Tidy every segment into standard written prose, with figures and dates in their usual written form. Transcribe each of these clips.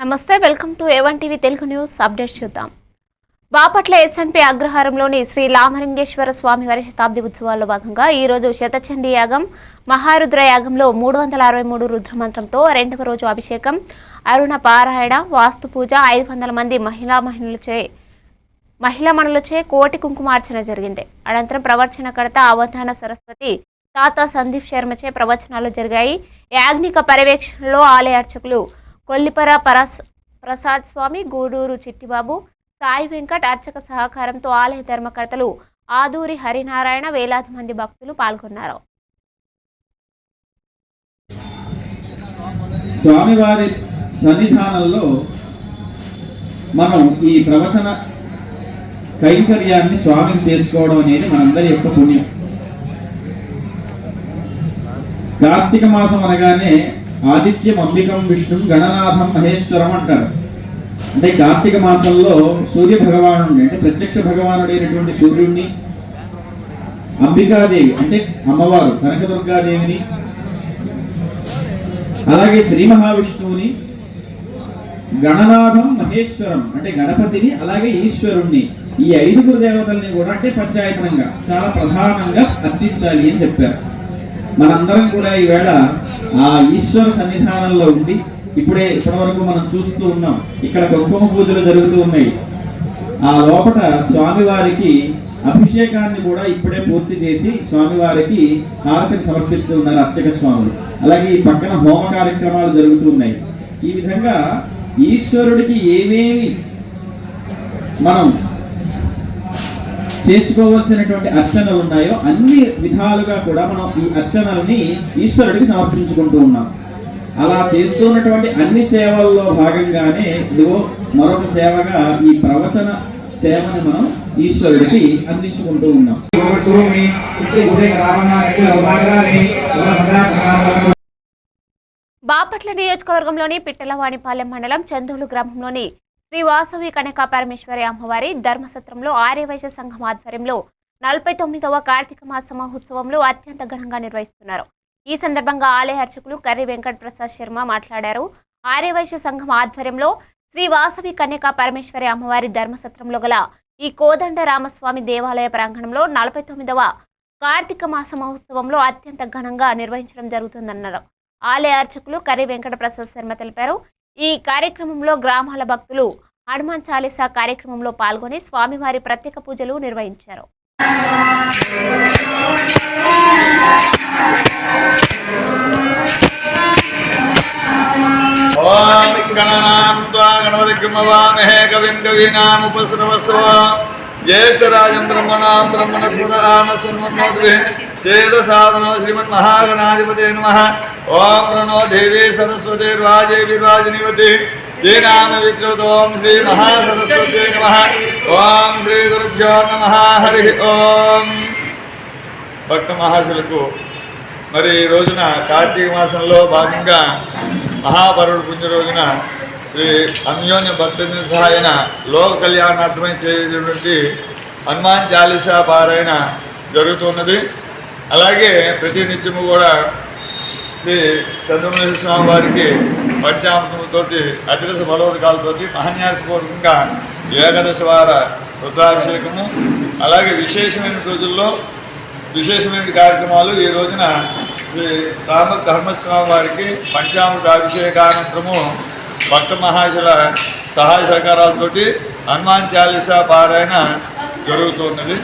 నమస్తే, welcome to A1 TV Telugu news updates చూద్దాం. Bapatla SNP అగ్రహారంలోని Shri లామలింగేశ్వర స్వామివారి శతాబ్ది ఉత్సవాల్లో భాగంగా ఈరోజు శతచండీ యాగం, మహారుద్ర యాగంలో 363 రుద్రమంత్రంతో రెండవ రోజు అభిషేకం, అరుణ పారాయణ, వాస్తు పూజ, 500 మంది మహిళామణులచే కోటి కుంకుమార్చన జరిగింది. అనంతరం ప్రవచనకర్త అవధాన సరస్వతి తాత సందీప్ శర్మచే ప్రవచనాలు జరిగాయి. యాజ్ఞిక పర్యవేక్షణలో ఆలయ అర్చకులు కొల్లిపర ప్రసాద్ స్వామి, గూడూరు చిట్టిబాబు, సాయి వెంకట్ అర్చక సహకారంతో ఆలయ ధర్మకర్తలు ఆదూరి హరినారాయణ, వేలాది మంది భక్తులు పాల్గొన్నారు. స్వామివారి సన్నిధానంలో మనం ఈ ప్రవచన కైంకర్యాన్ని స్వామికి చేసుకోవడం అనేది మనందరి యొక్క పుణ్యం. కార్తీక మాసం అనగానే ఆదిత్యం అంబికం విష్ణు గణనాథం మహేశ్వరం అంటారు. అంటే కార్తీక మాసంలో సూర్య భగవానుడి అంటే ప్రత్యక్ష భగవానుడైనటువంటి సూర్యుడిని, అంబికాదేవి అంటే అమ్మవారు కనకదుర్గాదేవిని, అలాగే శ్రీ మహావిష్ణువుని, గణనాథం మహేశ్వరం అంటే గణపతిని, అలాగే ఈశ్వరుణ్ణి, ఈ 5 దేవతల్ని కూడా అంటే పంచాయతనంగా చాలా ప్రధానంగా అర్చించాలి అని చెప్పారు. మనందరం కూడా ఈవేళ ఆ ఈశ్వర సన్నిధానంలో ఉండి ఇప్పటివరకు మనం చూస్తూ ఉన్నాం. ఇక్కడ కుంకుమ పూజలు జరుగుతూ ఉన్నాయి. ఆ లోపల స్వామివారికి అభిషేకాన్ని కూడా ఇప్పుడే పూర్తి చేసి స్వామివారికి హారతిని సమర్పిస్తూ ఉన్నారు అర్చక స్వాములు. అలాగే ఈ పక్కన హోమ కార్యక్రమాలు జరుగుతూ ఉన్నాయి. ఈ విధంగా ఈశ్వరుడికి ఏమేమి మనం చేసుకోవాల్సినటువంటి అర్చనలు ఉన్నాయో అన్ని విధాలుగా కూడా మనం ఈ అర్చనల్ని ఈశ్వరుడికి సమర్పించుకుంటూ ఉన్నాం. అలా చేస్తున్నటువంటి అన్ని సేవల్లో భాగంగానే ఇదిగో మరొక సేవగా ఈ ప్రవచన సేవని మనం ఈశ్వరుడికి అందించుకుంటూ ఉన్నాం. బాపట్ల నియోజకవర్గంలోని పిట్టలవాణిపాలెం మండలం చందోలు గ్రామంలోని శ్రీ వాసవి కనక పరమేశ్వరి అమ్మవారి ధర్మసత్రంలో ఆర్యవైశ్య సంఘం ఆధ్వర్యంలో 49వ కార్తీక మాస మహోత్సవంలో అత్యంత ఘనంగా నిర్వహిస్తున్నారు. ఈ సందర్భంగా ఆలయ అర్చకులు కర్రి వెంకట్ ప్రసాద్ శర్మ మాట్లాడారు. ఆర్యవైశ్య సంఘం ఆధ్వర్యంలో శ్రీ వాసవి కన్యకా పరమేశ్వరి అమ్మవారి ధర్మసత్రంలో గల ఈ కోదండ రామస్వామి దేవాలయ ప్రాంగణంలో 49వ కార్తీక మాస మహోత్సవంలో అత్యంత ఘనంగా నిర్వహించడం జరుగుతుందన్నారు. ఆలయ అర్చకులు కర్రి వెంకట ప్రసాద్ శర్మ తెలిపారు. ఈ కార్యక్రమంలో గ్రామాల భక్తులు హనుమాన్ చాలీసా కార్యక్రమంలో పాల్గొని స్వామివారి ప్రత్యేక పూజలు నిర్వహించారు. श्रीमन् महागणाधिपते नमः। ओम प्रणो देवी सरस्वती राजे विराजनिवती दीनाम विद्रुतोम श्री महासरस्वती नमः। ओम श्री गुरुभ्यो नमः। हरि ओम భక్త మహాశులకు మరి ఈ రోజున కార్తీక మాసంలో భాగంగా మహాపర్వణ పుణ్య రోజున శ్రీ అన్యోన్య భక్తుని సహాయన లోక కళ్యాణార్థమై చేసేటువంటి హనుమాన్ చాలీసా పారాయణ జరుగుతున్నది. అలాగే ప్రతి నిత్యము కూడా శ్రీ చంద్రమేశ్వర స్వామి వారికి పంచామృతంతో అతిరస బలోదకాలతో మహాన్యాసపూర్వకంగా ఏకాదశి వార రుద్రాభిషేకము, అలాగే విశేషమైన రోజుల్లో విశేషమైన కార్యక్రమాలు ఈ రోజున శ్రీ రామ ధర్మస్వామి వారికి పంచామృత అభిషేకానంతరము భక్త మహాశుల సహాయ సహకారాలతోటి హనుమాన్ చాలీసా పారాయణ జరుగుతున్నది.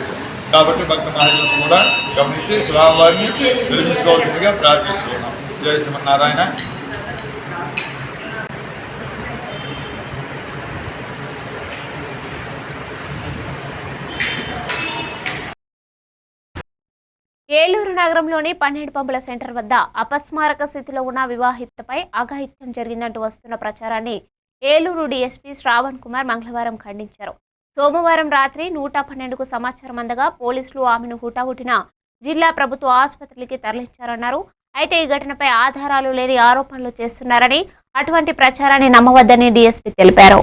కాబట్టి భక్త మహాశులను కూడా గమనించి స్వామివారిని దర్శించుకోవాల్సిందిగా ప్రార్థిస్తున్నాం. జయ శ్రీమన్నారాయణ. ఏలూరు నగరంలోని 12 పంపుల సెంటర్ వద్ద అపస్మారక స్థితిలో ఉన్న వివాహితపై అఘాయిత్యం జరిగిందంటూ వస్తున్న ప్రచారాన్ని ఏలూరు డీఎస్పీ శ్రావణ్ కుమార్ మంగళవారం ఖండించారు. సోమవారం రాత్రి 112కు సమాచారం అందగా పోలీసులు ఆమెను హుటాహుటిన జిల్లా ప్రభుత్వ ఆసుపత్రికి తరలించారన్నారు. అయితే ఈ ఘటనపై ఆధారాలు లేని ఆరోపణలు చేస్తున్నారని, అటువంటి ప్రచారాన్ని నమ్మవద్దని డీఎస్పీ తెలిపారు.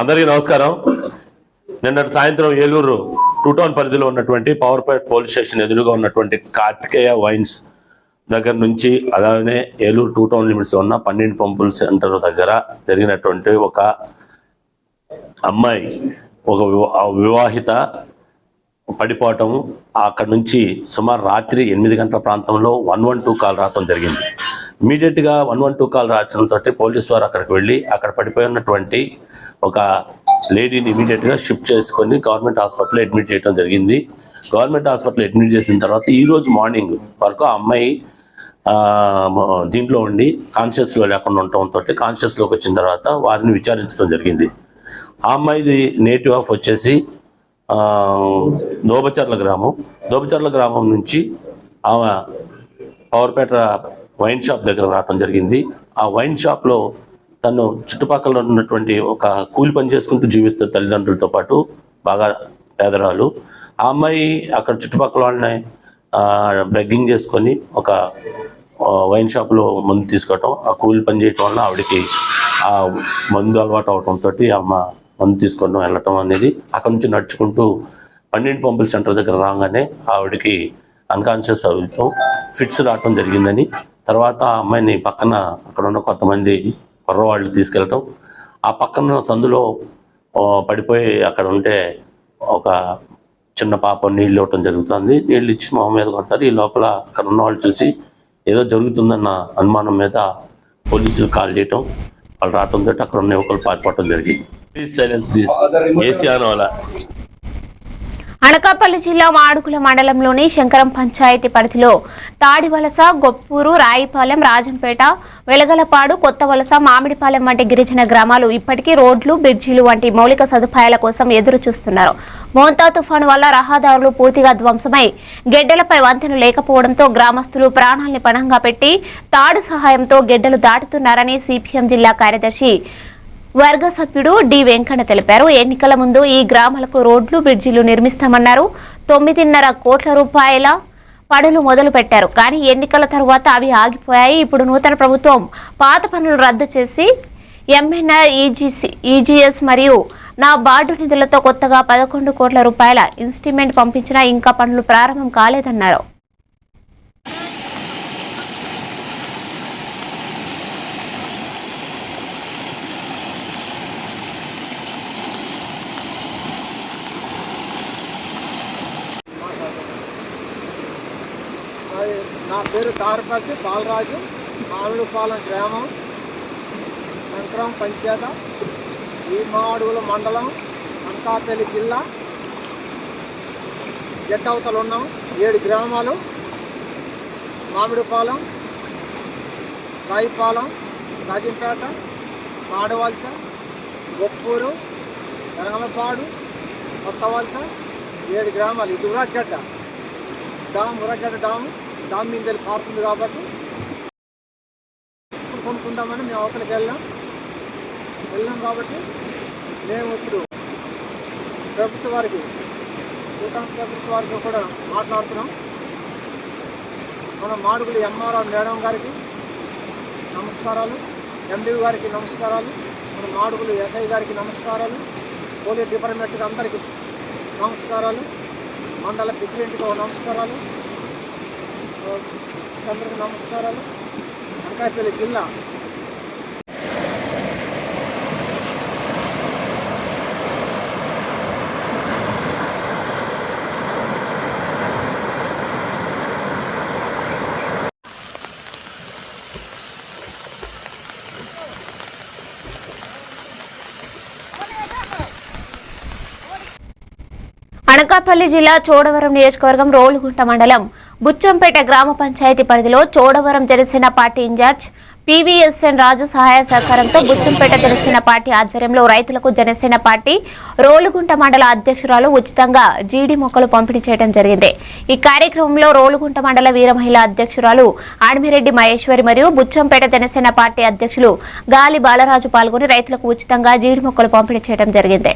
అందరికీ నమస్కారం. నిన్నటి సాయంత్రం ఏలూరు టౌన్ పరిధిలో ఉన్నటువంటి పవర్పేట్ పోలీస్ స్టేషన్ ఎదురుగా ఉన్నటువంటి కార్తికేయ వైన్స్ దగ్గర నుంచి, అలానే ఏలూరు టౌన్ లిమిట్స్ లో ఉన్న 12 పంపుల సెంటర్ దగ్గర జరిగినటువంటి ఒక అమ్మాయి ఒక వివాహిత పడిపోవటం, అక్కడ నుంచి సుమారు రాత్రి 8 గంటల ప్రాంతంలో 112 కాల్ రావడం జరిగింది. ఇమీడియట్గా 112 కాల్ రావడంతో పోలీసు వారు అక్కడికి వెళ్ళి అక్కడ పడిపోయి ఉన్నటువంటి ఒక లేడీని ఇమీడియట్గా షిఫ్ట్ చేసుకొని గవర్నమెంట్ హాస్పిటల్లో అడ్మిట్ చేయడం జరిగింది. గవర్నమెంట్ హాస్పిటల్లో అడ్మిట్ చేసిన తర్వాత ఈరోజు మార్నింగ్ వరకు ఆ అమ్మాయి దీంట్లో ఉండి కాన్షియస్లో లేకుండా ఉండటంతో కాన్షియస్లోకి వచ్చిన తర్వాత వారిని విచారించడం జరిగింది. ఆ అమ్మాయిది నేటివ్ ఆఫ్ వచ్చేసి దోబచర్ల గ్రామం నుంచి ఆమె పవర్పేట వైన్ షాప్ దగ్గర రావడం జరిగింది. ఆ వైన్ షాప్లో తను చుట్టుపక్కల ఉన్నటువంటి ఒక కూలి పని చేసుకుంటూ జీవిస్తుంది తల్లిదండ్రులతో పాటు, బాగా పేదరాలు. ఆ అమ్మాయి అక్కడ చుట్టుపక్కల వాళ్ళని బెగ్గింగ్ చేసుకొని ఒక వైన్ షాప్లో మందు తీసుకోవటం, ఆ కూలి పని చేయటం వల్ల ఆవిడకి ఆ మందు అలవాటు అవటంతో అమ్మ మందు తీసుకోవడం వెళ్ళటం అనేది, అక్కడ నుంచి నడుచుకుంటూ 12 పంపుల సెంటర్ దగ్గర రాగానే ఆవిడకి అన్కాన్షియస్ అవుతాం, ఫిట్స్ రావటం జరిగిందని, తర్వాత ఆ అమ్మాయిని పక్కన అక్కడ ఉన్న కొంతమంది కుర్రవాళ్ళు తీసుకెళ్ళటం, ఆ పక్కన సందులో పడిపోయి అక్కడ ఉంటే ఒక చిన్న పాప నీళ్ళు ఇవ్వటం జరుగుతుంది. నీళ్ళు ఇచ్చి మొహం మీద కొడతారు. ఈ లోపల అక్కడ ఉన్న వాళ్ళు చూసి ఏదో జరుగుతుందన్న అనుమానం మీద పోలీసులు కాల్ చేయటం, వాళ్ళు రావడంతో అక్కడ ఉన్న యువకులు పారిపోవటం జరిగింది. Please silence please. ఏసీ ఆనవాల. అనకాపల్లి జిల్లా మాడుగుల మండలంలోని శంకరం పంచాయతీ పరిధిలో తాడివలస, గొప్పూరు, రాయిపాలెం, రాజంపేట, వెలగలపాడు, కొత్తవలస, మామిడిపాలెం వంటి గిరిజన గ్రామాలు ఇప్పటికీ రోడ్లు, బ్రిడ్జిలు వంటి మౌలిక సదుపాయాల కోసం ఎదురు చూస్తున్నారు. మోంతా తుఫాను వల్ల రహదారులు పూర్తిగా ధ్వంసమై గెడ్డలపై వంతెన లేకపోవడంతో గ్రామస్తులు ప్రాణాల్ని పణంగా పెట్టి తాడు సహాయంతో గెడ్డలు దాటుతున్నారని సిపిఎం జిల్లా కార్యదర్శి వర్గ సభ్యుడు డి వెంకన్న తెలిపారు. ఎన్నికల ముందు ఈ గ్రామాలకు రోడ్లు, బ్రిడ్జిలు నిర్మిస్తామన్నారు. 9.5 కోట్ల రూపాయల పనులు మొదలు పెట్టారు. కానీ ఎన్నికల తర్వాత అవి ఆగిపోయాయి. ఇప్పుడు నూతన ప్రభుత్వం పాత పనులు రద్దు చేసి ఎంఎన్ఆర్, ఈజీఎస్ మరియు నా బార్డు నిధులతో కొత్తగా 11 కోట్ల రూపాయల ఇన్స్టిమెంట్ పంపించినా ఇంకా పనులు ప్రారంభం కాలేదన్నారు. నా పేరు తారపతి బాలరాజు, మామిడిపాలెం గ్రామం, శంకరం పంచాయత, ఈ మాడుగుల మండలం, అనకాపల్లి జిల్లా. జట్టవతలు ఉన్నాం. 7 గ్రామాలు: మామిడిపాలెం, రాయిపాలెం, రాజంపేట, తాడివలస, గొప్పూరు, వెలగలపాడు, కొత్తవలస, 7 గ్రామాలు. ఇది ఉరగడ్డ డామ్ మీద వెళ్ళి పారుతుంది కాబట్టి కొనుక్కుందామని మేము అవతలకి వెళ్ళాం కాబట్టి మేము ఇప్పుడు ప్రభుత్వ వారికి కూడా మాట్లాడుతున్నాం. మన మాడుగులు ఎంఆర్ఓ మేడం గారికి నమస్కారాలు, ఎండిఓ గారికి నమస్కారాలు, మన మాడుగులు ఎస్ఐ గారికి నమస్కారాలు, పోలీస్ డిపార్ట్మెంట్కి అందరికీ నమస్కారాలు, మండల ప్రెసిడెంట్కి నమస్కారాలు, అందరికీ నమస్కారాలు. అనకాపల్లి జిల్లా అనకాపల్లి జిల్లా చోడవరం నియోజకవర్గం రోలుగుంట మండలం బుచ్చంపేట గ్రామ పంచాయతీ పరిధిలో Chodavaram Janasena party incharge PVSN Raju సహాయ సహకారంతో బుచ్చంపేట జనసేన పార్టీ ఆధ్వర్యంలో రైతులకు జనసేన పార్టీ రోలుగుంట మండల అధ్యక్షురాలు ఉచితంగా జీడి మొక్కలు పంపిణీ చేయడం జరిగింది. ఈ కార్యక్రమంలో రోలుగుంట మండల వీర మహిళా అధ్యక్షురాలు ఆడిమిరెడ్డి మహేశ్వరి మరియు బుచ్చంపేట జనసేన పార్టీ అధ్యక్షులు గాలి బాలరాజు పాల్గొని రైతులకు ఉచితంగా జీడి మొక్కలు పంపిణీ చేయడం జరిగింది.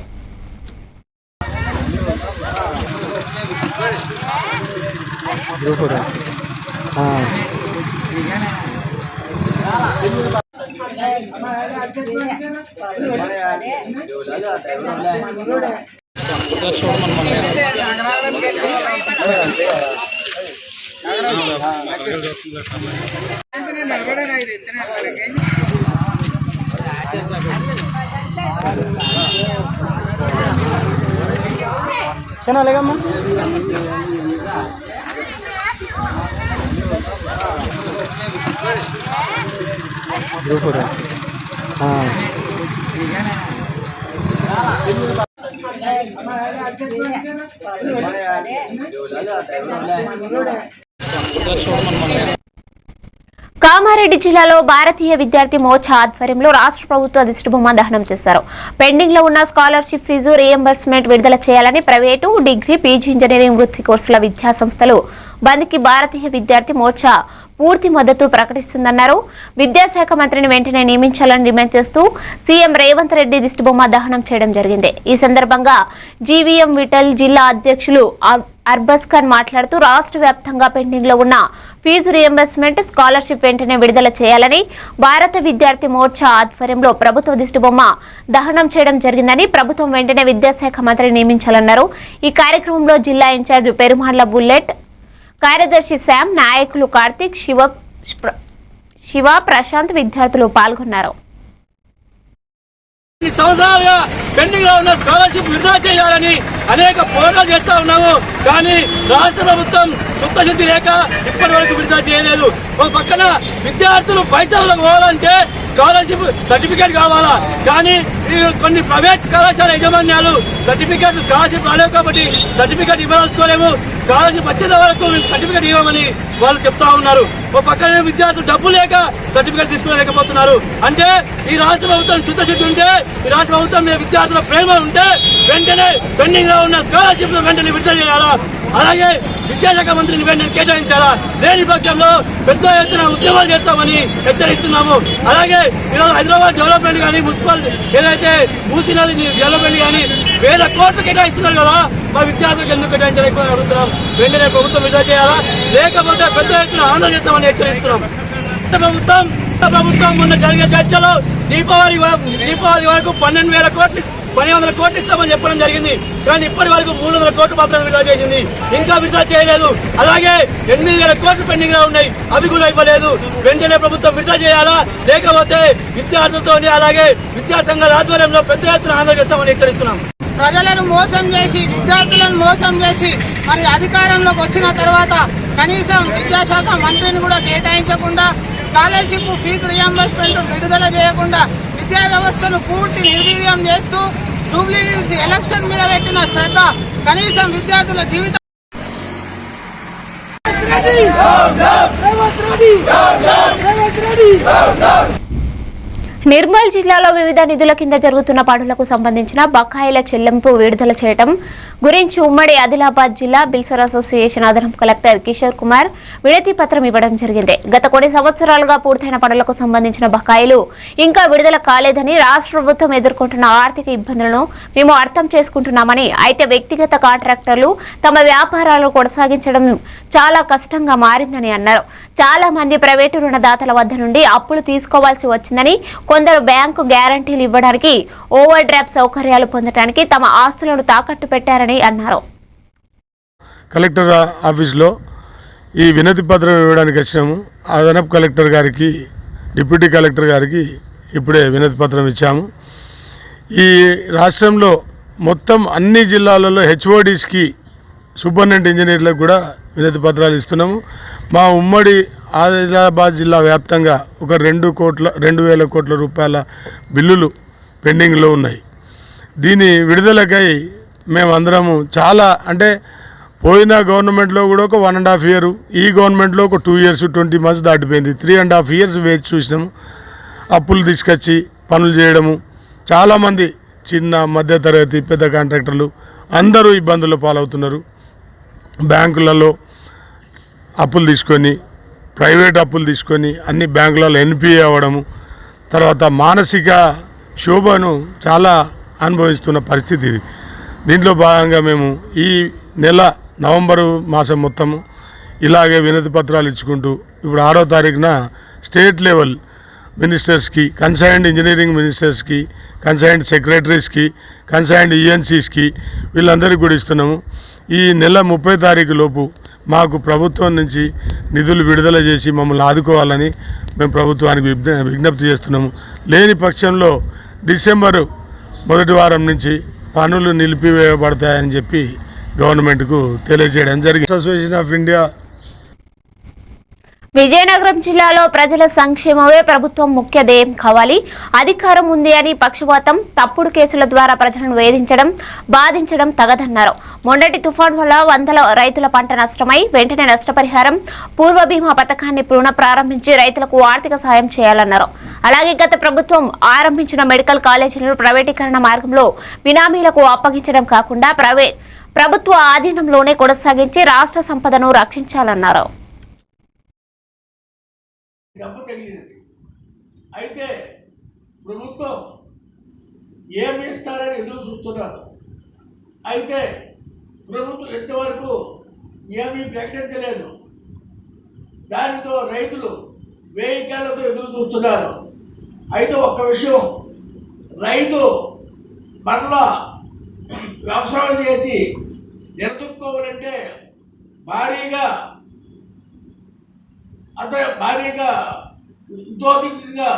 కామారెడ్డి జిల్లాలో భారతీయ విద్యార్థి మోర్చా ఆధ్వర్యంలో రాష్ట్ర ప్రభుత్వ దిష్టిబొమ్మ దహనం చేశారు. పెండింగ్ లో ఉన్న స్కాలర్షిప్ ఫీజు రీఎంబర్స్మెంట్ విడుదల చేయాలని ప్రైవేటు, డిగ్రీ, పీజీ ఇంజనీరింగ్ వృత్తి కోర్సుల విద్యా సంస్థలు బంద్కి భారతీయ విద్యార్థి మోర్చా పూర్తి మద్దతు ప్రకటిస్తుందన్నారు. విద్యాశాఖ మంత్రిని వెంటనే నియమించాలని డిమాండ్ చేస్తూ సీఎం రేవంత్ రెడ్డి దిష్టిబొమ్మ దహనం చేయడం జరిగింది. ఈ సందర్భంగా జీవీఎం విఠల్ జిల్లా అధ్యక్షులు అర్బస్ ఖాన్ మాట్లాడుతూ రాష్ట్ర వ్యాప్తంగా పెండింగ్ లో ఉన్న ఫీజు రీఎంబర్స్మెంట్, స్కాలర్షిప్ వెంటనే విడుదల చేయాలని భారత విద్యార్థి మోర్చా ఆధ్వర్యంలో ప్రభుత్వ దిష్టిబొమ్మ దహనం చేయడం జరిగిందని, ప్రభుత్వం వెంటనే విద్యాశాఖ మంత్రిని నియమించాలన్నారు. ఈ కార్యక్రమంలో జిల్లా ఇన్ఛార్జ్ పెరుమాళ్ల బుల్లెట్, కార్యదర్శి శామ్, నాయకులు కార్తిక్, శివ, ప్రశాంత్ విద్యార్థులు పాల్గొన్నారు. ఈ సంవత్సరాలుగా పెండింగ్ లో ఉన్న స్కాలర్షిప్ విడుదల చేయాలని అనేక పోరాటాలు చేస్తా ఉన్నాము. కానీ రాష్ట్ర ప్రభుత్వం చిత్తశుద్ధి లేక ఇప్పటి వరకు విడుదల చేయలేదు. ఒక పక్కన విద్యార్థులు పై చదువులకు పోవాలంటే స్కాలర్షిప్ సర్టిఫికేట్ కావాలా, కానీ కొన్ని ప్రైవేట్ కళాశాల యాజమాన్యాలు స్కాలర్షిప్ రాలేవు కాబట్టి సర్టిఫికేట్ ఇవ్వదలుచుకోలేము, స్కాలర్షిప్ వచ్చేంత వరకు సర్టిఫికేట్ ఇవ్వమని వాళ్ళు చెప్తా ఉన్నారు. ఒక పక్కన విద్యార్థులు డబ్బు లేక సర్టిఫికేట్ తీసుకోలేకపోతున్నారు. అంటే ఈ రాష్ట్ర ప్రభుత్వం చిత్తశుద్ధి ఉంటే, ఈ రాష్ట్ర ప్రభుత్వం మీద విద్యార్థుల ప్రేమ ఉంటే వెంటనే పెండింగ్ లో ఉన్న స్కాలర్షిప్ వెంటనే విడుదల చేయాలా, అలాగే విద్యాశాఖ మంత్రిని వెంటనే కేటాయించాలా. లేని పక్షంలో పెద్ద ఎత్తున ఉద్యమాలు చేస్తామని హెచ్చరిస్తున్నాము. అలాగే ఈరోజు హైదరాబాద్ డెవలప్మెంట్ కానీ, మున్సిపల్ ఏదైతే మూసినది డెవలప్మెంట్ కానీ వేల కోట్లు కేటాయిస్తున్నారు కదా, మా విద్యార్థులకు ఎందుకు కేటాయించలేకపోతే అడుగుతున్నాం. వెంటనే ప్రభుత్వం విడుదల చేయాలా, లేకపోతే పెద్ద ఎత్తున ఆందోళన చేస్తామని హెచ్చరిస్తున్నాం. ప్రభుత్వం మొన్న జరిగే చర్చలో దీపావళి వరకు 12,000 కోట్లు ఇస్తామని చెప్పడం జరిగింది. కానీ ఇప్పటి వరకు 300 కోట్లు మాత్రమే విడుదల చేసింది, ఇంకా విడుదల చేయలేదు. అలాగే 8,000 కోట్లు పెండింగ్ లో ఉన్నాయి, అవి కూడా ఇవ్వలేదు. వెంటనే ప్రభుత్వం విడుదల చేయాలా, లేకపోతే విద్యార్థులతో అలాగే విద్యా సంఘాల ఆధ్వర్యంలో పెద్ద ఎత్తున ఆందోళన చేస్తామని హెచ్చరిస్తున్నాం. ప్రజలను మోసం చేసి, విద్యార్థులను మోసం చేసి మరి అధికారంలోకి వచ్చిన తర్వాత కనీసం విద్యాశాఖ మంత్రిని కూడా కేటాయించకుండా, స్కాలర్షిప్ ఫీజు రియంబర్స్మెంట్ విడుదల చేయకుండా విద్యా వ్యవస్థను పూర్తి నిర్వీర్యం చేస్తూ జూబ్లీ హిల్స్ ఎలక్షన్ మీద పెట్టిన శ్రద్ధ కనీసం విద్యార్థుల జీవితం. నిర్మల్ జిల్లాలో వివిధ నిధుల కింద జరుగుతున్న పనులకు సంబంధించిన బకాయిల చెల్లింపు విడుదల చేయడం గురించి ఉమ్మడి ఆదిలాబాద్ జిల్లా బిల్సర్ అసోసియేషన్ అదనపు కలెక్టర్ కిషోర్ కుమార్ వినతి పత్రం ఇవ్వడం జరిగింది. గత కొన్ని సంవత్సరాలుగా పూర్తయిన పనులకు సంబంధించిన బకాయిలు ఇంకా విడుదల కాలేదని, రాష్ట్ర ప్రభుత్వం ఎదుర్కొంటున్న ఆర్థిక ఇబ్బందులను మేము అర్థం చేసుకుంటున్నామని, అయితే వ్యక్తిగత కాంట్రాక్టర్లు తమ వ్యాపారాలు కొనసాగించడం చాలా కష్టంగా మారిందని అన్నారు. చాలా మంది ప్రైవేటు రుణదాతల వద్ద నుండి అప్పులు తీసుకోవాల్సి వచ్చిందని, కొందరు బ్యాంకు గ్యారంటీలు ఇవ్వడానికి, ఓవర్ డ్రాఫ్ట్ సౌకర్యాలు పొందడానికి తమ ఆస్తులను తాకట్టు పెట్టారని అన్నారు. కలెక్టర్ ఆఫీస్లో ఈ వినతి పత్రం ఇవ్వడానికి వచ్చినాము. అదనపు కలెక్టర్ గారికి, డిప్యూటీ కలెక్టర్ గారికి ఇప్పుడే వినతి పత్రం ఇచ్చాము. ఈ రాష్ట్రంలో మొత్తం అన్ని జిల్లాలలో హెచ్ఓడిస్కి, సూపరింటెండెంట్ ఇంజనీర్లకు కూడా వినతి పత్రాలు ఇస్తున్నాము. మా ఉమ్మడి ఆదిలాబాద్ జిల్లా వ్యాప్తంగా ఒక 2,000 కోట్ల రూపాయల బిల్లులు పెండింగ్లో ఉన్నాయి. దీని విడుదలకై మేమందరము చాలా, అంటే పోయిన గవర్నమెంట్లో కూడా ఒక 1.5 year, ఈ గవర్నమెంట్లో ఒక 2 years 20 months దాటిపోయింది. 3.5 years వేచి చూసినాము. అప్పులు తీసుకొచ్చి పనులు చేయడము, చాలామంది చిన్న మధ్యతరగతి పెద్ద కాంట్రాక్టర్లు అందరూ ఇబ్బందుల పాలవుతున్నారు. బ్యాంకులలో అప్పులు తీసుకొని, ప్రైవేట్ అప్పులు తీసుకొని అన్ని బ్యాంకులలో ఎన్పిఏ అవ్వడము, తర్వాత మానసిక శోభను చాలా అనుభవిస్తున్న పరిస్థితి ఇది. దీంట్లో భాగంగా మేము ఈ నెల నవంబరు మాసం మొత్తము ఇలాగే వినతి పత్రాలు ఇచ్చుకుంటూ ఇప్పుడు 6వ తారీఖున స్టేట్ లెవెల్ మినిస్టర్స్కి, కన్సర్న్డ్ ఇంజనీరింగ్ మినిస్టర్స్కి, కన్సర్న్డ్ సెక్రటరీస్కి, కన్సర్న్డ్ ఈఎన్సీస్కి వీళ్ళందరికీ కూడా ఇస్తున్నాము. ఈ నెల 30 తారీఖు లోపు మాకు ప్రభుత్వం నుంచి నిధులు విడుదల చేసి మమ్మల్ని ఆదుకోవాలని మేము ప్రభుత్వానికి విజ్ఞప్తి చేస్తున్నాము. లేని పక్షంలో డిసెంబరు మొదటి వారం నుంచి పనులు నిలిపివేయబడతాయని చెప్పి గవర్నమెంట్కు తెలియజేయడం జరిగింది. అసోసియేషన్ ఆఫ్ ఇండియా విజయనగరం జిల్లాలో ప్రజల సంక్షేమమే ప్రభుత్వం ముఖ్య ధ్యేయం కావాలి. అధికారం ఉంది అని పక్షపాతం, తప్పుడు కేసుల ద్వారా ప్రజలను వేధించడం, బాధించడం తగదన్నారు. మొన్నటి తుఫాన్ వల్ల వందల రైతుల పంట నష్టమై వెంటనే నష్టపరిహారం, పూర్వ బీమా పథకాన్ని పునఃప్రారంభించి రైతులకు ఆర్థిక సాయం చేయాలన్నారు. అలాగే గత ప్రభుత్వం ఆరంభించిన మెడికల్ కాలేజీలను ప్రైవేటీకరణ మార్గంలో బినామీలకు అప్పగించడం కాకుండా ప్రభుత్వ ఆధీనంలోనే కొనసాగించి రాష్ట్ర సంపదను రక్షించాలన్నారు. దెబ్బ తగిలినది. అయితే ప్రభుత్వం ఏమి ఇస్తారని ఎదురు చూస్తున్నారు. అయితే ప్రభుత్వం ఇంతవరకు ఏమీ ప్రకటించలేదు. దానితో రైతులు వేయికాళ్లతో ఎదురు చూస్తున్నారు. అయితే ఒక్క విషయం, రైతు మరలా వ్యవసాయం చేసి నిలదొక్కుకోవాలంటే భారీగా ఇతోధికంగా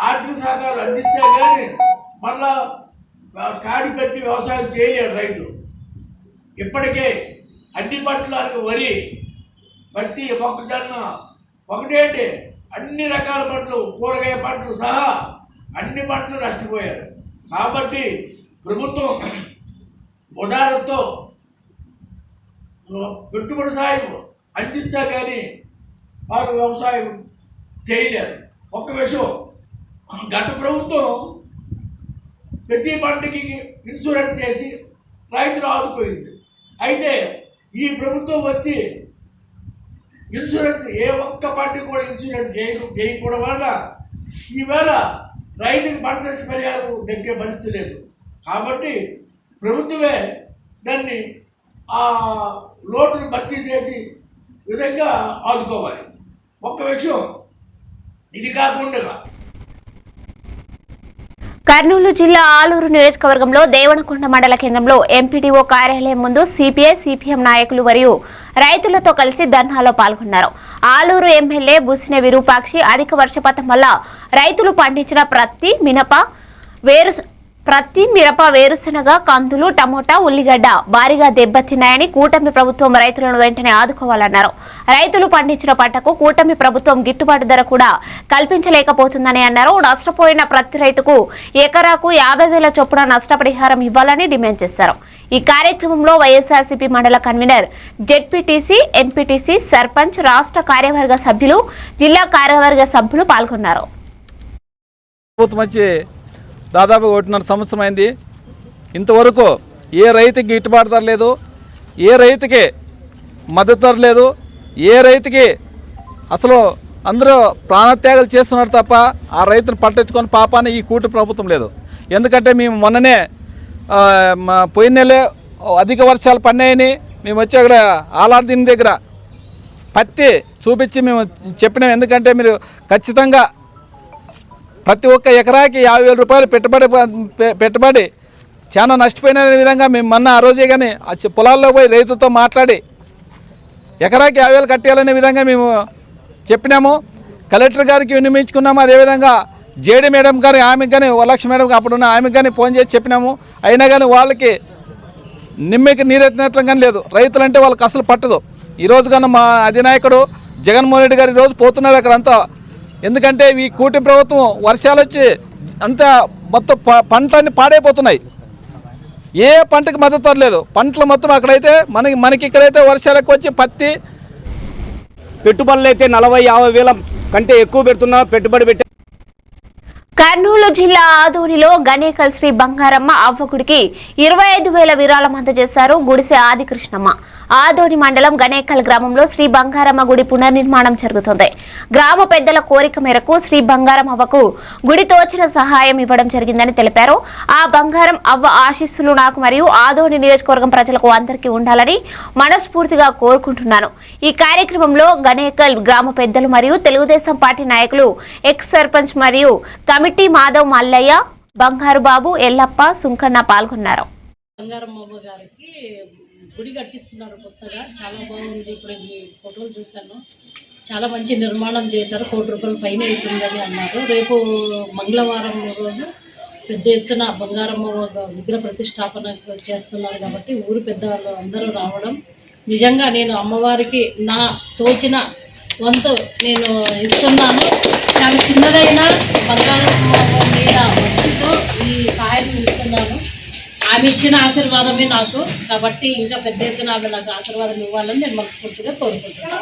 ఆర్థిక సహకారం అందిస్తే కానీ మళ్ళా కాడి పెట్టి వ్యవసాయం చేయలేడు రైతు. ఇప్పటికే అన్ని పంటలకు వరి, పత్తి, మొక్కజొన్న ఒకటేంటి అన్ని రకాల పంటలు, కూరగాయ పంటలు సహా అన్ని పంటలు నష్టపోయారు. కాబట్టి ప్రభుత్వం ఉదాహరణతో పెట్టుబడి సాయం అందిస్తే కానీ వారు వ్యవసాయం చేయలేరు. ఒక్క విషయం, గత ప్రభుత్వం ప్రతి పంటకి ఇన్సూరెన్స్ చేసి రైతులు ఆదుకోయింది. అయితే ఈ ప్రభుత్వం వచ్చి ఇన్సూరెన్స్ ఏ ఒక్క పంటకి కూడా ఇన్సూరెన్స్ చేయకపోవడం వలన ఈవేళ రైతుకి పంట పరిహారం దక్కే పరిస్థితి లేదు. కాబట్టి ప్రభుత్వమే దాన్ని ఆ లోటును భర్తీ చేసి విధంగా ఆదుకోవాలి. ఒక్క విషయం, ఇది కాకుండా కర్నూలు జిల్లా ఆలూరు నియోజకవర్గంలో దేవనకొండ మండల కేంద్రంలో ఎంపీడీఓ కార్యాలయం ముందు సిపిఐ, సిపిఎం నాయకులు మరియు రైతులతో కలిసి ధర్నాలో పాల్గొన్నారు. ఆలూరు ఎమ్మెల్యే బుసినె విరూపాక్షి అధిక వర్షపాతం వల్ల రైతులు పండించిన ప్రత్తి, మిరప, వేరుశనగ, కందులు, టమోటా, ఉల్లిగడ్డ భారీగా దెబ్బతిన్నాయని కూటమి ప్రభుత్వం రైతులను వెంటనే ఆదుకోవాలన్నారు. రైతులు పండించిన పంటకు కూటమి ప్రభుత్వం గిట్టుబాటు ధర కూడా కల్పించలేకపోతుందని అన్నారు. నష్టపోయిన ప్రతి రైతుకు ఎకరాకు 50,000 చొప్పున నష్టపరిహారం ఇవ్వాలని డిమాండ్ చేశారు. ఈ కార్యక్రమంలో వైఎస్ఆర్సీపీ మండల కన్వీనర్, జెడ్పీటీసీ, ఎంపీటీసీ, సర్పంచ్, రాష్ట్ర కార్యవర్గ సభ్యులు, జిల్లా కార్యవర్గ సభ్యులు పాల్గొన్నారు. దాదాపు 1.5 సంవత్సరం అయింది. ఇంతవరకు ఏ రైతుకి గిట్టుబాటు ధర లేదు, ఏ రైతుకి మద్దతు ధర లేదు, ఏ రైతుకి అసలు అందరూ ప్రాణత్యాగాలు చేస్తున్నారు తప్ప ఆ రైతును పట్టించుకొని పాపాన్ని ఈ కూటమి ప్రభుత్వం లేదు. ఎందుకంటే మేము మొన్ననే పోయిన నెలే అధిక వర్షాలు పడినాయని మేము వచ్చి అక్కడ ఆలార్దీని దగ్గర పత్తి చూపించి మేము చెప్పినాం. ఎందుకంటే మీరు ఖచ్చితంగా ప్రతి ఒక్క ఎకరాకి 50,000 రూపాయలు పెట్టుబడి చాలా నష్టపోయిన విధంగా మేము మొన్న ఆ రోజే కానీ పొలాల్లో పోయి రైతులతో మాట్లాడి ఎకరాకి 50,000 కట్టేయాలనే విధంగా మేము చెప్పినాము. కలెక్టర్ గారికి విన్నవించుకున్నాము. అదేవిధంగా జేడీ మేడం గారి ఆమెకు కానీ, వరలక్ష్మి మేడం అప్పుడున్న ఆమెకు కానీ ఫోన్ చేసి చెప్పినాము. అయినా కానీ వాళ్ళకి నిమ్మకి నీరెత్తినట్లు కానీ లేదు. రైతులంటే వాళ్ళకి అసలు పట్టదు. ఈరోజు కన్నా మా అధినాయకుడు జగన్మోహన్ రెడ్డి గారు ఈరోజు పోతున్నారు అక్కడంతా. ఎందుకంటే ఈ కూటమి ప్రభుత్వం వర్షాలు వచ్చి అంతా మొత్తం పంటలన్నీ పాడైపోతున్నాయి. ఏ పంటకి మద్దతు లేదు. పంటలు మొత్తం అక్కడైతే మనకి ఇక్కడైతే వర్షాలకు వచ్చి పత్తి పెట్టుబడులు అయితే 40-50 వేల కంటే ఎక్కువ పెడుతున్నా పెట్టుబడి పెట్టే. కర్నూలు జిల్లా ఆదోనిలో గణేకల్ శ్రీ బంగారమ్మ అవ్వగుడికి 25,000 విరాళం అందజేశారు గుడిసె ఆదికృష్ణమ్మ. ఆదోని మండలం గణేకల్ గ్రామంలో శ్రీ బంగారమ్మ గుడి పునర్నిర్మాణం జరుగుతోంది. గ్రామ పెద్దల కోరిక మేరకు శ్రీ బంగారమ్మకు గుడి తోచిన సహాయం ఇవ్వడం జరిగిందని తెలిపారు. ఆ బంగారం అవ్వ ఆశీస్సులు నాకు మరియు ఆదోని నియోజకవర్గం ప్రజలకు అందరికీ ఉండాలని మనస్ఫూర్తిగా కోరుకుంటున్నాను. ఈ కార్యక్రమంలో గణేకల్ గ్రామ పెద్దలు మరియు తెలుగుదేశం పార్టీ నాయకులు, ఎక్స్ సర్పంచ్ మరియు కమిటీ మాధవ్, మల్లయ్య, బంగారు బాబు, ఎల్లప్ప, సుంకన్న పాల్గొన్నారు. బంగారమ్మ గారికి గుడి కట్టిస్తున్నారు కొత్తగా, చాలా బాగుంది. ఇప్పుడు ఈ ఫోటోలు చూశాను, చాలా మంచి నిర్మాణం చేశారు. 1 కోటి రూపాయల పైన అవుతుందని అన్నారు. రేపు మంగళవారం రోజు పెద్ద ఎత్తున బంగారమ్మ విగ్రహ ప్రతిష్టాపన చేస్తున్నారు కాబట్టి ఊరు పెద్దవాళ్ళు అందరూ రావడం, నిజంగా నేను అమ్మవారికి నా తోచిన వంతు నేను ఇస్తున్నాను. చాలా చిన్నదైన బంగారమ్మ మీద భక్తితో ఈ సహాయం ఇస్తున్నాను. ఆమె ఇచ్చిన ఆశీర్వాదమే నాకు, కాబట్టి ఇంకా పెద్ద ఎత్తున ఆమె నాకు ఆశీర్వాదం ఇవ్వాలని నేను మనస్ఫూర్తిగా కోరుకుంటున్నాను.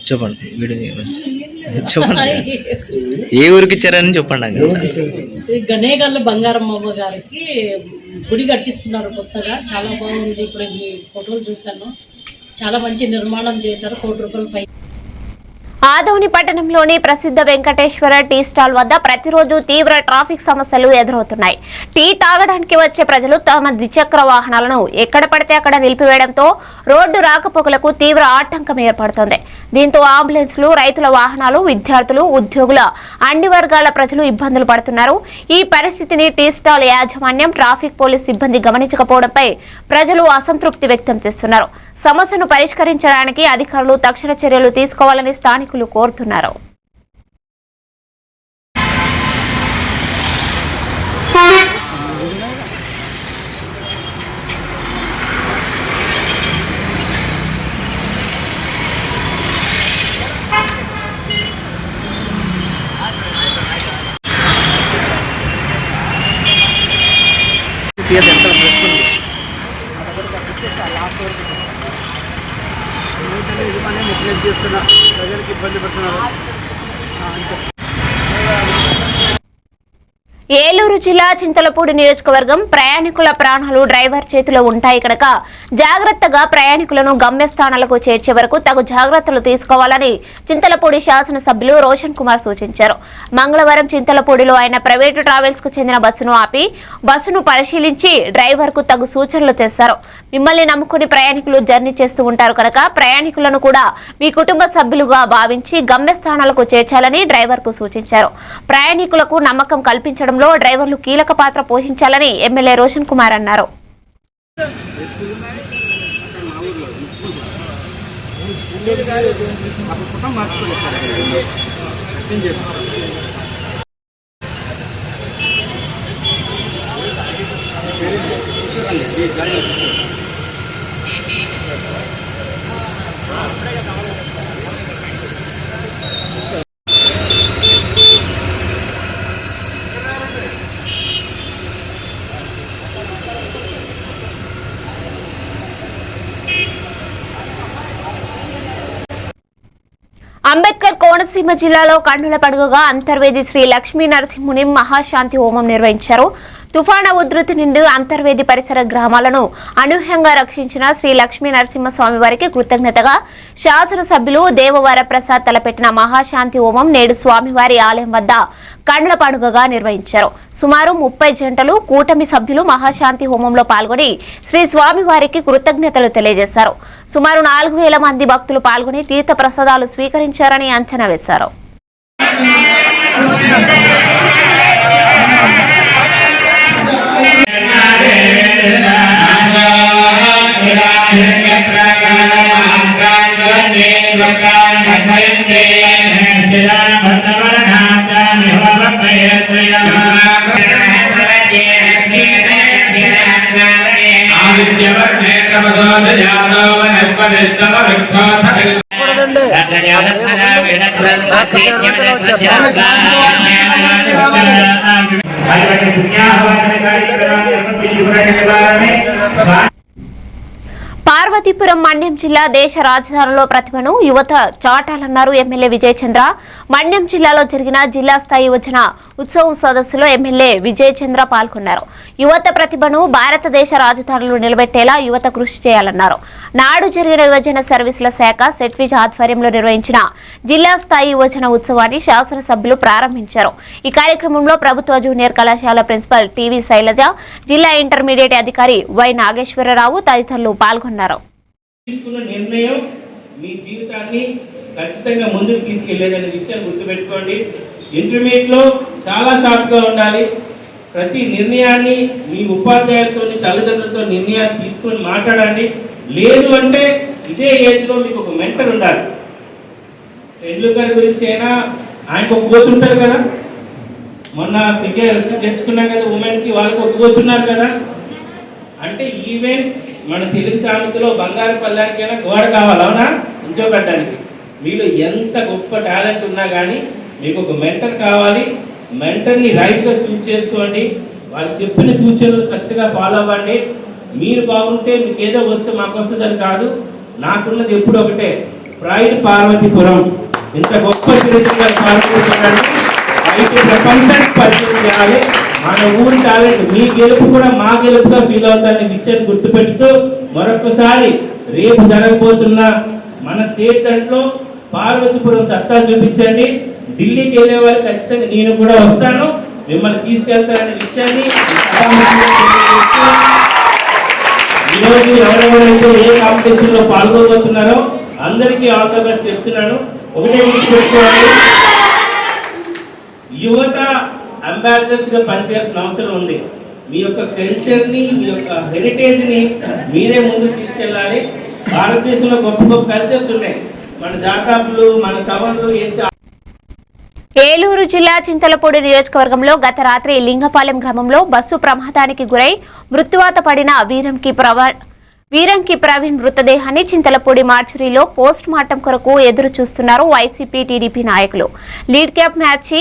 చెప్పండి, చెప్పండి, ఏ ఊరికి ఇచ్చారని చెప్పండి. గణేకల్ బంగారమ్మ గారికి గుడి కట్టిస్తున్నారు కొత్తగా, చాలా బాగుంది. ఇప్పుడు ఈ ఫోటోలు చూశాను, చాలా మంచి నిర్మాణం చేశారు. 1 కోటి రూపాయల పై. ఆదోని పట్టణంలోని ప్రసిద్ధ వెంకటేశ్వర టీ స్టాల్ వద్ద ప్రతిరోజు తీవ్ర ట్రాఫిక్ సమస్యలు ఎదురవుతున్నాయి. టీ తాగడానికి వచ్చే ప్రజలు తమ ద్విచక్ర వాహనాలను ఎక్కడ పడితే అక్కడ నిలిపివేయడంతో రోడ్డు రాకపోకలకు తీవ్ర ఆటంకం ఏర్పడుతోంది. దీంతో అంబులెన్స్లు, రైతుల వాహనాలు, విద్యార్థులు, ఉద్యోగుల అన్ని వర్గాల ప్రజలు ఇబ్బందులు పడుతున్నారు. ఈ పరిస్థితిని టీ స్టాల్ యాజమాన్యం, ట్రాఫిక్ పోలీస్ సిబ్బంది గమనించకపోవడంపై ప్రజలు అసంతృప్తి వ్యక్తం చేస్తున్నారు. సమస్యను పరిష్కరించడానికి అధికారులు తక్షణ చర్యలు తీసుకోవాలని స్థానికులు కోరుతున్నారు. ఏలూరు జిల్లా చింతలపూడి నియోజకవర్గం ప్రయాణికుల ప్రాణాలు డ్రైవర్ చేతిలో ఉంటాయి కనుక జాగ్రత్తగా ప్రయాణికులను గమ్యస్థానాలకు చేర్చే వరకు తగు జాగ్రత్తలు తీసుకోవాలని చింతలపూడి శాసనసభ్యులు రోషన్ కుమార్ సూచించారు. మంగళవారం చింతలపూడిలో ఆయన ప్రైవేటు ట్రావెల్స్ కు చెందిన బస్సును ఆపి బస్సును పరిశీలించి డ్రైవర్ కు తగు సూచనలు చేశారు. మిమ్మల్ని నమ్ముకుని ప్రయాణికులు జర్నీ చేస్తూ ఉంటారు కనుక ప్రయాణికులను కూడా మీ కుటుంబ సభ్యులుగా భావించి గమ్యస్థానాలకు చేర్చాలని డ్రైవర్ కు సూచించారు. ప్రయాణికులకు నమ్మకం కల్పించడంలో డ్రైవర్లు కీలక పాత్ర పోషించాలని ఎమ్మెల్యే రోషన్ కుమార్ అన్నారు. అంబేద్కర్ కోనసీమ జిల్లాలో కన్నుల పండుగగా అంతర్వేది శ్రీ లక్ష్మీ నరసింహుని మహాశాంతి హోమం నిర్వహించారు. తుఫాను ఉధృతి నుండి అంతర్వేది పరిసర గ్రామాలను అనూహ్యంగా రక్షించిన శ్రీ లక్ష్మీ నరసింహస్వామి వారికి కృతజ్ఞతగా శాసనసభ్యులు దేవవర ప్రసాద్ తలపెట్టిన మహాశాంతి హోమం నేడు స్వామివారి ఆలయం వద్ద కన్నుల పండుగగా నిర్వహించారు. సుమారు 30 జంటలు కూటమి సభ్యులు మహాశాంతి హోమంలో పాల్గొని శ్రీ స్వామివారికి కృతజ్ఞతలు తెలియజేశారు. సుమారు 4000 మంది భక్తులు పాల్గొని తీర్థ ప్రసాదాలు స్వీకరించారని అంచనా వేశారు. పార్వతీపురం మన్యం జిల్లా దేశ రాజధానిలో ప్రతిభను యువత చాటాలన్నారు ఎమ్మెల్యే విజయ్ చంద్ర. మన్యం జిల్లాలో జరిగిన జిల్లా స్థాయి యువజన ఉత్సవం సదస్సులో ఎమ్మెల్యే విజయ్ చంద్ర పాల్గొన్నారు. యువత ప్రతిభను భారతదేశ రాజధానిలో నిలబెట్టేలా యువత కృషి చేయాలన్నారు. నాడు జరిగిన యువజన సర్వీసుల శాఖ సెట్విజ్ ఆధ్వర్యంలో నిర్వహించిన జిల్లా స్థాయి యువజన ఉత్సవాన్ని శాసనసభ్యులు ప్రారంభించారు. ఈ కార్యక్రమంలో ప్రభుత్వ జూనియర్ కళాశాల ప్రిన్సిపల్ టీవీ శైలజ, జిల్లా ఇంటర్మీడియట్ అధికారి వై నాగేశ్వరరావు తదితరులు పాల్గొన్నారు. తీసుకున్న నిర్ణయం మీ జీవితాన్ని ఖచ్చితంగా ముందుకు తీసుకెళ్లేదనే విషయాన్ని గుర్తుపెట్టుకోండి. ఇంటర్మీడియట్లో చాలా షార్ప్గా ఉండాలి. ప్రతి నిర్ణయాన్ని మీ ఉపాధ్యాయులతో తల్లిదండ్రులతో నిర్ణయాలు తీసుకొని మాట్లాడండి. లేదు అంటే ఇదే ఏజ్లో మీకు ఒక మెంటర్ ఉండాలి. టెండూల్కర్ గురించి అయినా ఆయనకు ఒక కోచ్ ఉంటారు కదా, మొన్న క్రికెట్ తెచ్చుకున్నాం కదా ఉమెన్కి, వాళ్ళకి ఒక కోచ్ ఉన్నారు కదా. అంటే ఈవెన్ మన తెలుగు సామెతలో బంగారు పల్లానికైనా గోడ కావాలి, అవునా, ఉంచోబెట్టడానికి. మీలో ఎంత గొప్ప టాలెంట్ ఉన్నా కానీ మీకు ఒక మెంటర్ కావాలి. మెంటర్ని రైట్గా చూస్ చేసుకోండి. వాళ్ళు చెప్పిన సూచనలు కరెక్ట్గా ఫాలో అవ్వండి. మీరు బాగుంటే మీకు ఏదో వస్తే మాకు వస్తుందని కాదు. నాకున్నది ఎప్పుడు ఒకటే, ప్రైడ్ పార్వతీపురం. ఇంత గొప్ప చరిత్ర పార్వతీపురాన్ని అయితే ప్రపంచానికి పరిచయం చేయాలి. మన ఊరి టాలెంట్ మీ గెలుపు కూడా మా గెలుపుగా ఫీల్ అవుతారనే విషయాన్ని గుర్తుపెడుతూ మరొకసారి రేపు జరగబోతున్న మన స్టేట్ దాంట్లో పార్వతీపురం సత్తా చూపించండి. ఢిల్లీకి వెళ్ళే వాళ్ళు ఖచ్చితంగా నేను కూడా వస్తాను, మిమ్మల్ని తీసుకెళ్తాననే విషయాన్ని ఈరోజు ఎవరెవరైతే ఏ కాంపిటీషన్లో పాల్గొబోతున్నారో అందరికీ ఆల్ ద బెస్ట్ చెప్తున్నాను. ఒకటే గుర్తుపెట్టుకోవాలి, యువత అంబాసిడర్స్గా పనిచేయాల్సిన అవసరం ఉంది. మీ యొక్క కల్చర్ని, మీ యొక్క హెరిటేజ్ని మీరే ముందుకు తీసుకెళ్ళాలి. భారతదేశంలో గొప్ప గొప్ప కల్చర్స్ ఉన్నాయి. మన జాతాపులు, మన సవన్లు వేసి. ఏలూరు జిల్లా చింతలపూడి నియోజకవర్గంలో గత రాత్రి లింగపాలెం గ్రామంలో బస్సు ప్రమాదానికి గురై మృత్యువాత పడిన వీరంకి ప్రవీణ్ మృతదేహాన్ని చింతలపూడి మార్చురీలో పోస్ట్ మార్టం కొరకు ఎదురు చూస్తున్నారు వైసీపీ టీడీపీ నాయకులు. లీడ్ క్యాప్ మ్యాచ్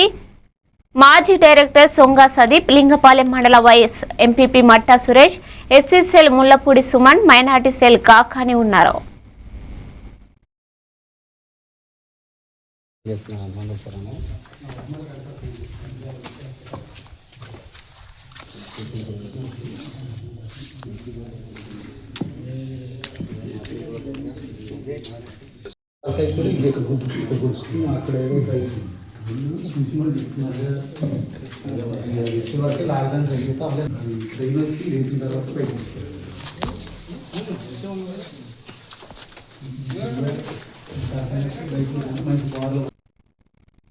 మాజీ డైరెక్టర్ సొంగా సదీప్, లింగపాలెం మండల vice MPP Matta Suresh, SC cell Mullapudi Suman, minority cell Kakani ఉన్నారు.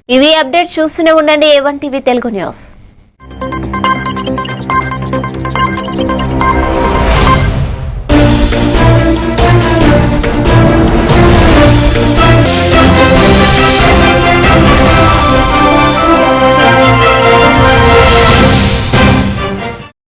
ఇవి అప్డేట్స్ చూస్తూనే ఉండండి A1 టీవీ తెలుగు న్యూస్.